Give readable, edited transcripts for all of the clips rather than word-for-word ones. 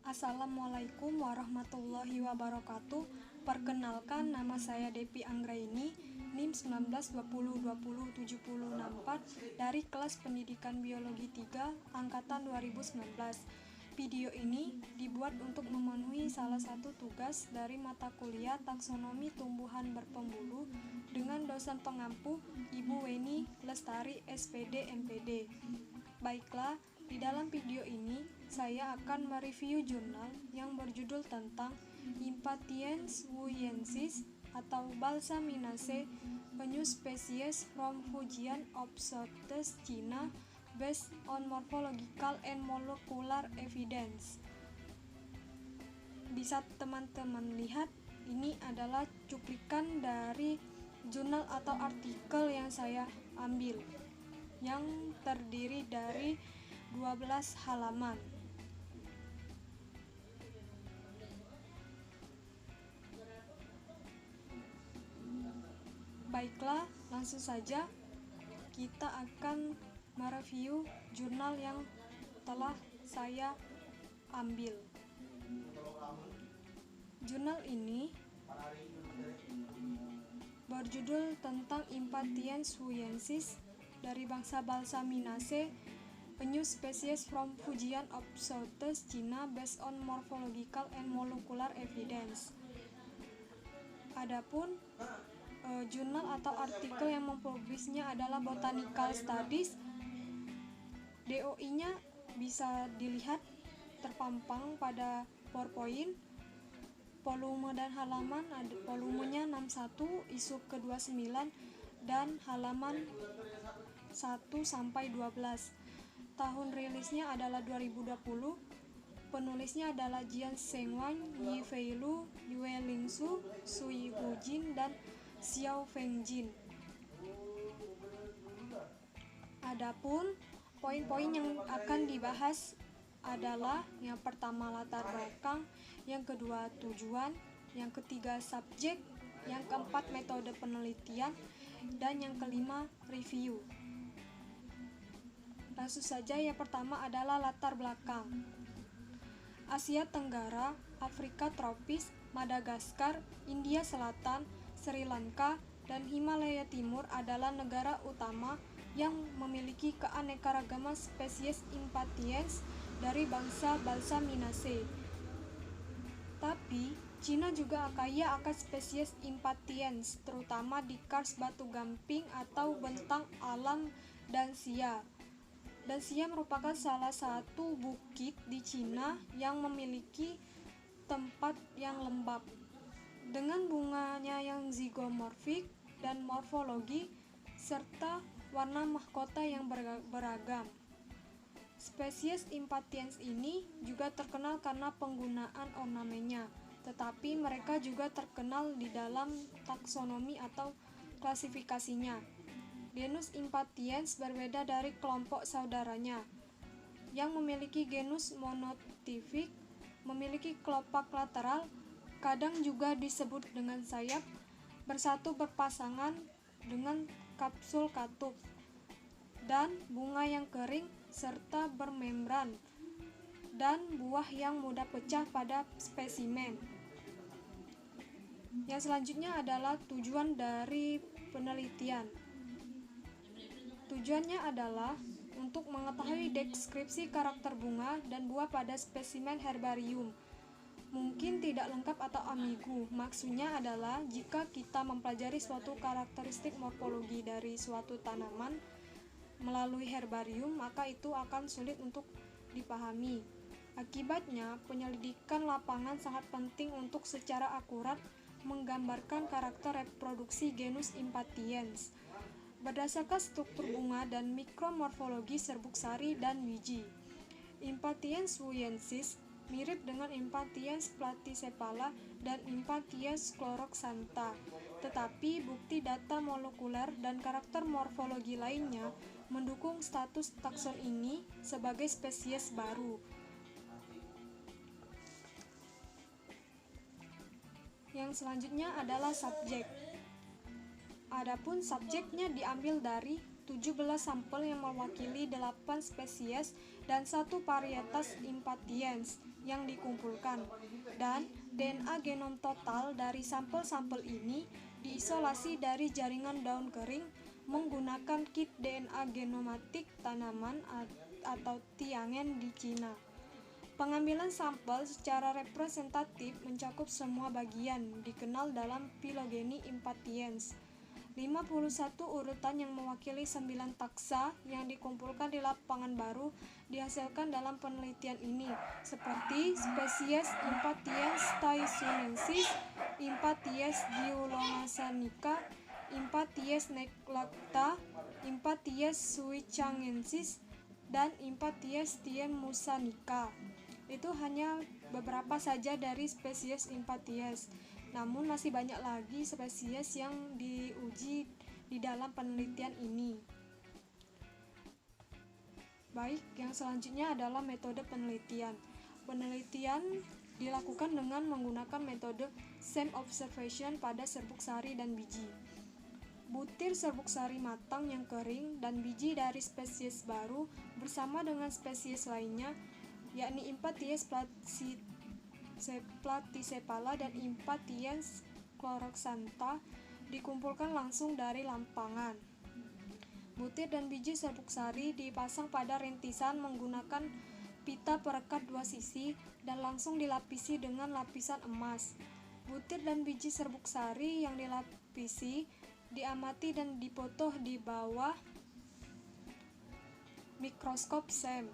Assalamualaikum warahmatullahi wabarakatuh. Perkenalkan, nama saya Depi Anggraini, NIM 1920207064 dari kelas pendidikan biologi 3 angkatan 2019. Video ini dibuat untuk memenuhi salah satu tugas dari mata kuliah taksonomi tumbuhan berpembuluh dengan dosen pengampu Ibu Weni Lestari SPD MPD. Baiklah, di dalam video ini saya akan mereview jurnal yang berjudul tentang Impatiens wuyensis atau Balsaminaceae, a new species from Fujian of Southeast China based on morphological and molecular evidence. Bisa teman-teman lihat, ini adalah cuplikan dari jurnal atau artikel yang saya ambil, yang terdiri dari 12 halaman. Baiklah, langsung saja kita akan mereview jurnal yang telah saya ambil. Jurnal ini berjudul tentang Impatiens wuyensis dari bangsa Balsaminaceae, a new species from Fujian of Southeast China based on morphological and molecular evidence. Adapun jurnal atau artikel yang mempublisnya adalah Botanical Studies. DOI-nya bisa dilihat terpampang pada PowerPoint. Volume dan halaman, volumenya 61, isu ke-29, dan halaman 1 sampai 12. Tahun rilisnya adalah 2020. Penulisnya adalah Jian Shengwan, Yi Feilu, Yue Lingsu, Sui Hujin, dan Xiao Fengjin. Adapun poin-poin yang akan dibahas adalah yang pertama latar belakang, yang kedua tujuan, yang ketiga subjek, yang keempat metode penelitian, dan yang kelima review. Langsung saja, yang pertama adalah latar belakang. Asia Tenggara, Afrika tropis, Madagaskar, India Selatan, Sri Lanka, dan Himalaya Timur adalah negara utama yang memiliki keanekaragaman spesies Impatiens dari bangsa Balsaminaceae. Tapi, Cina juga kaya akan spesies Impatiens, terutama di kars batu gamping atau bentang alam Danxia. Danxia merupakan salah satu bukit di Cina yang memiliki tempat yang lembab, dengan bunganya yang zigomorfik dan morfologi serta warna mahkota yang beragam. Spesies Impatiens ini juga terkenal karena penggunaan ornamennya, tetapi mereka juga terkenal di dalam taksonomi atau klasifikasinya. Genus Impatiens berbeda dari kelompok saudaranya yang memiliki genus monotifik, memiliki kelopak lateral, kadang juga disebut dengan sayap, bersatu berpasangan dengan kapsul katup, dan bunga yang kering serta bermembran, dan buah yang mudah pecah pada spesimen. Yang selanjutnya adalah tujuan dari penelitian. Tujuannya adalah untuk mengetahui deskripsi karakter bunga dan buah pada spesimen herbarium. Mungkin tidak lengkap atau ambigu. Maksudnya adalah jika kita mempelajari suatu karakteristik morfologi dari suatu tanaman melalui herbarium, maka itu akan sulit untuk dipahami. Akibatnya, penyelidikan lapangan sangat penting untuk secara akurat menggambarkan karakter reproduksi genus Impatiens berdasarkan struktur bunga dan mikromorfologi serbuk sari dan biji. Impatiens wuyensis mirip dengan Impatiens platycephala dan Impatiens chloroxantha, tetapi bukti data molekuler dan karakter morfologi lainnya mendukung status takson ini sebagai spesies baru. Yang selanjutnya adalah subjek. Adapun subjeknya diambil dari 17 sampel yang mewakili 8 spesies dan 1 varietas Impatiens yang dikumpulkan, dan DNA genom total dari sampel-sampel ini diisolasi dari jaringan daun kering menggunakan kit DNA genomatik tanaman atau Tiangen di Cina. Pengambilan sampel secara representatif mencakup semua bagian dikenal dalam filogeni Impatiens. 51 urutan yang mewakili 9 taksa yang dikumpulkan di lapangan baru dihasilkan dalam penelitian ini, seperti spesies Impatiens thaisunensis, Impatiens diulomasanica, Impatiens neclacta, Impatiens suichangensis, dan Impatiens tiemusanica. Itu hanya beberapa saja dari spesies Impatiens. Namun masih banyak lagi spesies yang diuji di dalam penelitian ini. Baik, yang selanjutnya adalah metode penelitian. Penelitian dilakukan dengan menggunakan metode SEM observation pada serbuk sari dan biji. Butir serbuk sari matang yang kering dan biji dari spesies baru bersama dengan spesies lainnya, yakni Impatiens platycephala dan Impatiens chloroxantha, dikumpulkan langsung dari lampangan. Butir dan biji serbuk sari dipasang pada rentisan menggunakan pita perekat dua sisi dan langsung dilapisi dengan lapisan emas. Butir dan biji serbuk sari yang dilapisi diamati dan dipoto di bawah mikroskop SEM.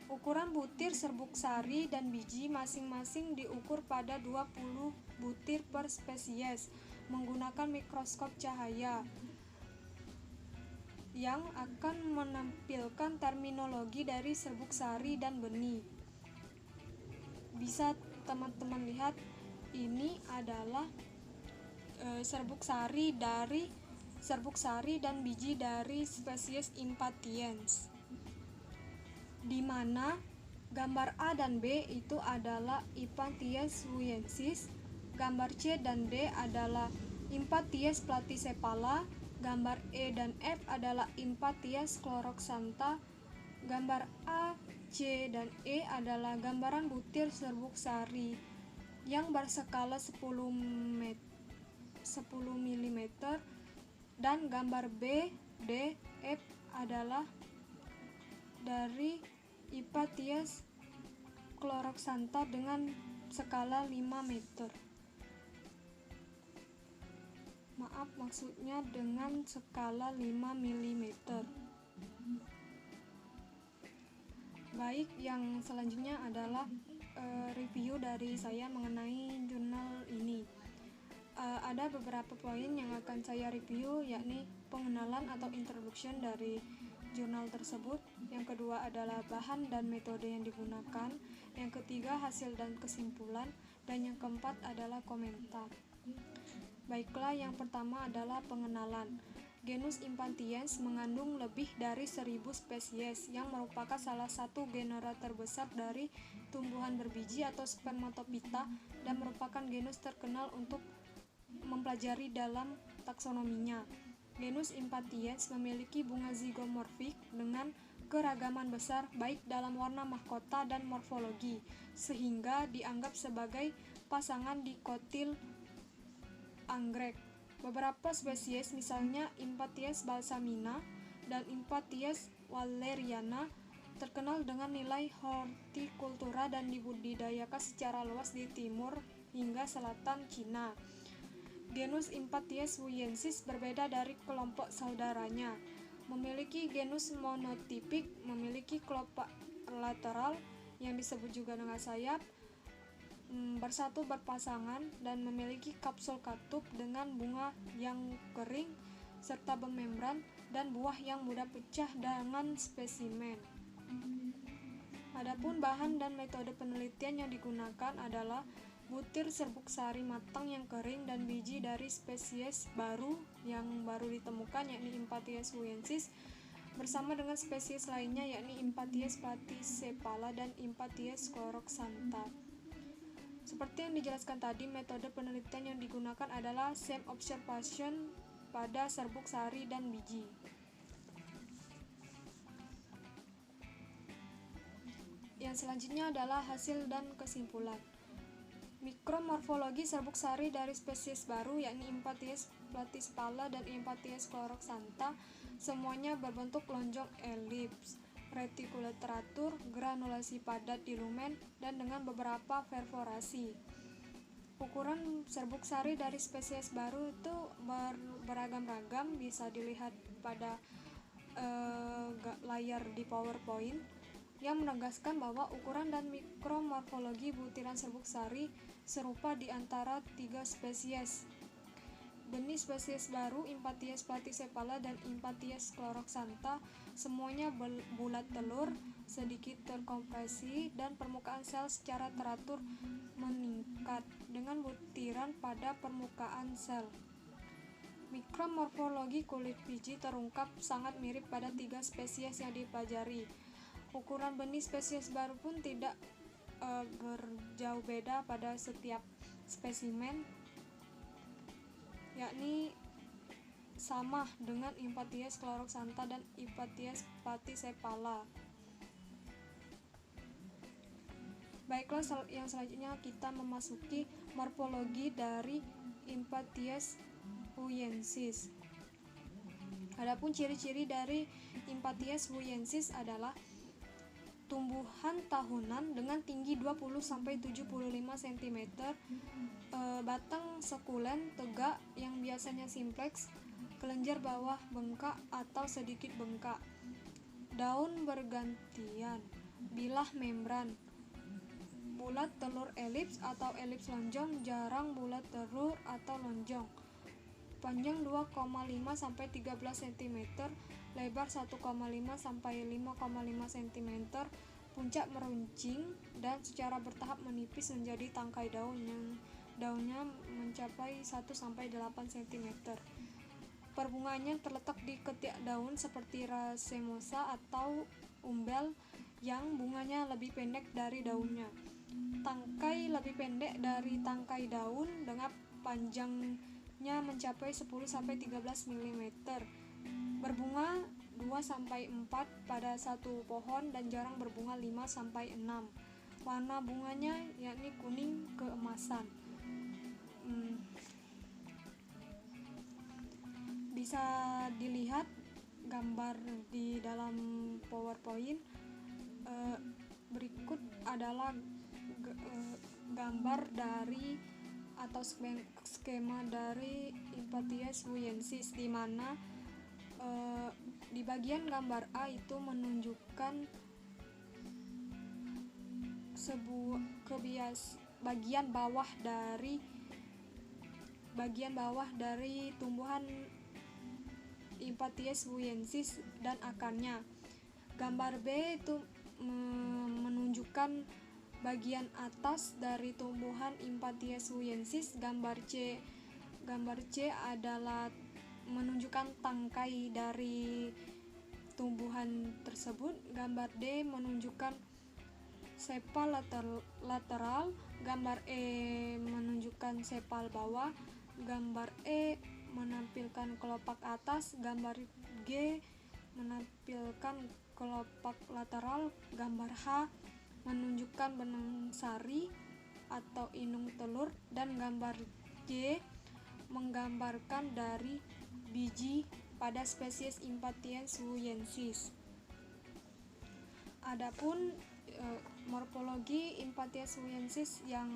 Ukuran butir serbuk sari dan biji masing-masing diukur pada 20 butir per spesies menggunakan mikroskop cahaya yang akan menampilkan terminologi dari serbuk sari dan benih. Bisa teman-teman lihat, ini adalah serbuk sari dan biji dari spesies Impatiens, di mana gambar A dan B itu adalah Impatiens huiensis, gambar C dan D adalah Impatiens platycephala, gambar E dan F adalah Impatiens chloroxantha, gambar A, C, dan E adalah gambaran butir serbuk sari yang berskala 10 mm, dan gambar B, D, F adalah dari Impatiens chloroxantha dengan skala 5 meter. Maaf, maksudnya dengan skala 5 mm. Baik, yang selanjutnya adalah review dari saya mengenai jurnal ini. Ada beberapa poin yang akan saya review, yakni pengenalan atau introduction dari jurnal tersebut. Yang kedua adalah bahan dan metode yang digunakan. Yang ketiga hasil dan kesimpulan. Dan yang keempat adalah komentar. Baiklah, yang pertama adalah pengenalan. Genus Impatiens mengandung lebih dari 1000 spesies yang merupakan salah satu genera terbesar dari tumbuhan berbiji atau spermatopita dan merupakan genus terkenal untuk mempelajari dalam taksonominya. Genus Impatiens memiliki bunga zigomorfik dengan keragaman besar baik dalam warna mahkota dan morfologi, sehingga dianggap sebagai pasangan dikotil anggrek. Beberapa spesies, misalnya Impatiens balsamina dan Impatiens walleriana, terkenal dengan nilai hortikultura dan dibudidayakan secara luas di timur hingga selatan Cina. Genus Impatiens huiensis berbeda dari kelompok saudaranya. Memiliki genus monotipik, memiliki kelopak lateral yang disebut juga dengan sayap, bersatu berpasangan, dan memiliki kapsul katup dengan bunga yang kering serta bermembran dan buah yang mudah pecah dengan spesimen. Adapun bahan dan metode penelitian yang digunakan adalah butir serbuk sari matang yang kering dan biji dari spesies baru yang baru ditemukan, yakni Impatiens huiensis, bersama dengan spesies lainnya yakni Impatiens platycephala dan Impatiens chloroxantha. Seperti yang dijelaskan tadi, metode penelitian yang digunakan adalah SEM observation pada serbuk sari dan biji. Yang selanjutnya adalah hasil dan kesimpulan. Mikromorfologi serbuk sari dari spesies baru yakni Impatiens platycephala dan Impatiens chloroxantha semuanya berbentuk lonjong elips, retikula teratur, granulasi padat di lumen, dan dengan beberapa perforasi. Ukuran serbuk sari dari spesies baru itu beragam-ragam, bisa dilihat pada layar di PowerPoint, yang menegaskan bahwa ukuran dan mikromorfologi butiran serbuk sari serupa di antara 3 spesies. Benih spesies baru Impatiens platycephala dan Impatiens chloroxantha semuanya bulat telur, sedikit terkompresi, dan permukaan sel secara teratur meningkat dengan butiran pada permukaan sel. Mikromorfologi kulit biji terungkap sangat mirip pada 3 spesies yang dipelajari. Ukuran benih spesies baru pun tidak berjauh beda pada setiap spesimen, yakni sama dengan Impatiens chloroxantha dan Impatiens platycephala. Baiklah, yang selanjutnya kita memasuki morfologi dari Impatiens huyensis. Adapun ciri-ciri dari Impatiens huyensis adalah tumbuhan tahunan dengan tinggi 20-75 cm, batang sekulen tegak yang biasanya simplex, kelenjar bawah bengkak atau sedikit bengkak, daun bergantian, bilah membran, bulat telur elips atau elips lonjong, jarang bulat telur atau lonjong, panjang 2,5-13 cm, lebar 1,5-5,5 cm, puncak meruncing dan secara bertahap menipis menjadi tangkai daun yang daunnya mencapai 1-8 cm. Perbungaannya terletak di ketiak daun seperti racemosa atau umbel yang bunganya lebih pendek dari daunnya. Tangkai lebih pendek dari tangkai daun dengan panjangnya mencapai 10-13 mm. Berbunga 2-4 pada satu pohon dan jarang berbunga 5-6. Warna bunganya yakni kuning keemasan. Bisa dilihat gambar di dalam PowerPoint. Berikut adalah gambar dari atau skema dari Impatiens huyensis, di mana di bagian gambar A itu menunjukkan bagian bawah dari tumbuhan Impatiens huyensis dan akarnya. Gambar B itu menunjukkan bagian atas dari tumbuhan Impatiens huyensis. Gambar C adalah menunjukkan tangkai dari tumbuhan tersebut. Gambar D menunjukkan sepal lateral. Gambar E menunjukkan sepal bawah. Gambar E menampilkan kelopak atas. Gambar G menampilkan kelopak lateral. Gambar H menunjukkan benang sari atau inung telur, dan gambar G menggambarkan dari biji pada spesies Impatiens huyensis. Adapun morfologi Impatiens huyensis yang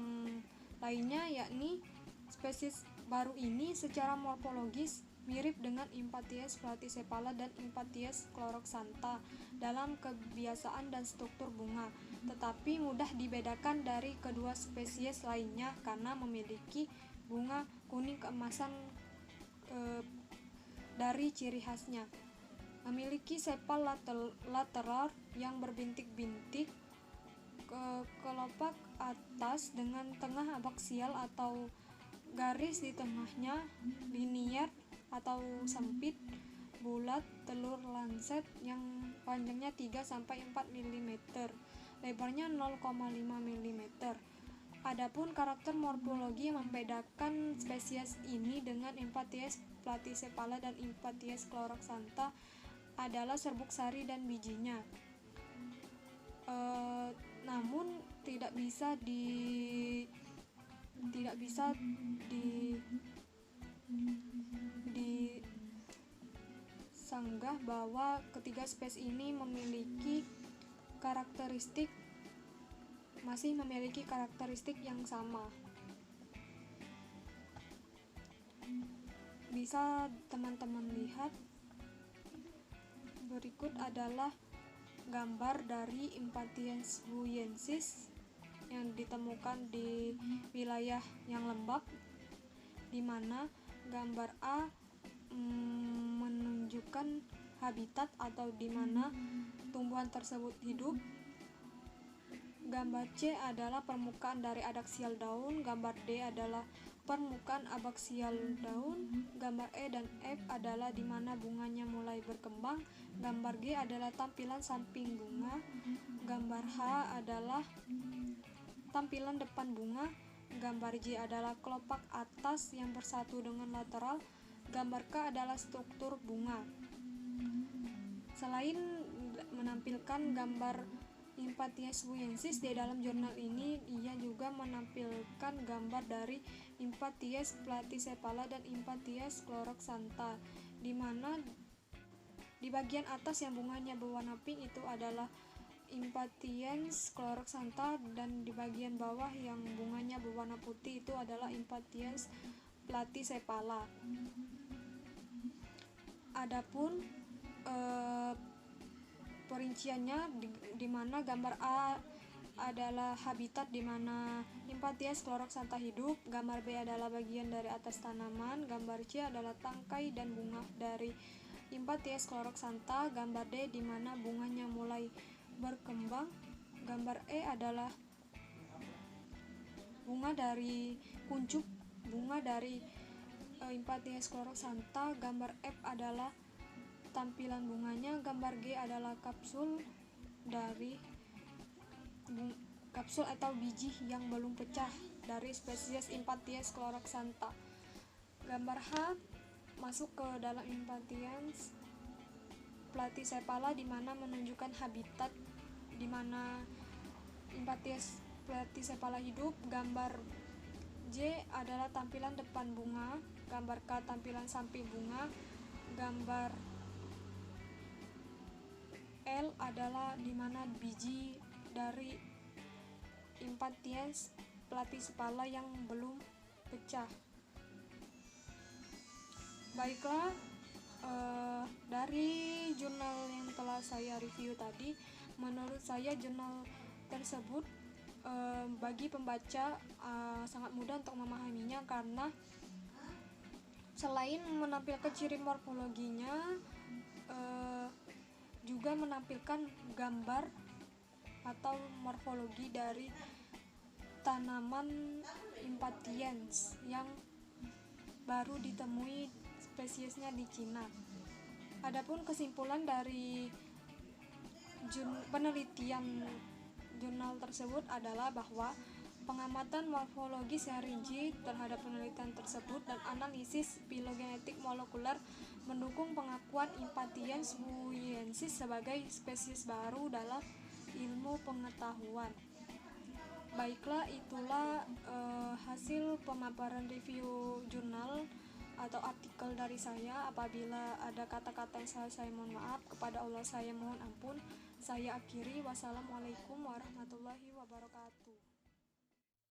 lainnya, yakni spesies baru ini secara morfologis mirip dengan Impatiens platycephala dan Impatiens chloroxantha dalam kebiasaan dan struktur bunga, tetapi mudah dibedakan dari kedua spesies lainnya karena memiliki bunga kuning keemasan dari ciri khasnya. Memiliki sepal lateral yang berbintik-bintik, kelopak atas dengan tengah abaksial atau garis di tengahnya linier atau sempit, bulat telur lanset yang panjangnya 3-4 mm, lebarnya 0,5 mm. Adapun karakter morfologi yang membedakan spesies ini dengan Impatiens platycephala dan Impatiens chloroxantha adalah serbuk sari dan bijinya. namun tidak bisa disanggah bahwa ketiga spesies ini masih memiliki karakteristik yang sama. Bisa teman-teman lihat, berikut adalah gambar dari Impatiens buyensis yang ditemukan di wilayah yang lembab, di mana gambar A menunjukkan habitat atau di mana tumbuhan tersebut hidup. Gambar C adalah permukaan dari adaksial daun, gambar D adalah permukaan abaksial daun, gambar E dan F adalah di mana bunganya mulai berkembang, gambar G adalah tampilan samping bunga, gambar H adalah tampilan depan bunga, gambar J adalah kelopak atas yang bersatu dengan lateral, gambar K adalah struktur bunga. Selain menampilkan gambar Impatiens buyensis di dalam jurnal ini, ia juga menampilkan gambar dari Impatiens platycephala dan Impatiens chloroxantha, di mana di bagian atas yang bunganya berwarna pink itu adalah Impatiens chloroxantha, dan di bagian bawah yang bunganya berwarna putih itu adalah Impatiens platycephala. Adapun perinciannya di mana gambar A adalah habitat di mana Impatiens chloroxantha hidup, gambar B adalah bagian dari atas tanaman, gambar C adalah tangkai dan bunga dari Impatiens chloroxantha, gambar D di mana bunganya mulai berkembang, gambar E adalah bunga dari kuncup bunga dari Impatiens chloroxantha, gambar F adalah tampilan bunganya, gambar G adalah kapsul atau biji yang belum pecah dari spesies Impatiens chloroxantha. Gambar H masuk ke dalam Impatiens platycephala di mana menunjukkan habitat di mana Impatiens platycephala hidup. Gambar J adalah tampilan depan bunga, gambar K tampilan samping bunga, gambar L adalah di mana biji dari Impatiens platycephala yang belum pecah. Baiklah, dari jurnal yang telah saya review tadi, menurut saya jurnal tersebut bagi pembaca sangat mudah untuk memahaminya, karena selain menampilkan ciri morfologinya, juga menampilkan gambar atau morfologi dari tanaman Impatiens yang baru ditemui spesiesnya di Cina. Adapun kesimpulan dari penelitian jurnal tersebut adalah bahwa pengamatan morfologi secara rinci terhadap penelitian tersebut dan analisis filogenetik molekuler mendukung pengakuan Impatiens buyensis sebagai spesies baru dalam ilmu pengetahuan. Baiklah, itulah hasil pemaparan review jurnal atau artikel dari saya. Apabila ada kata-kata yang salah, saya mohon maaf. Kepada Allah saya mohon ampun. Saya akhiri. Wassalamualaikum warahmatullahi wabarakatuh.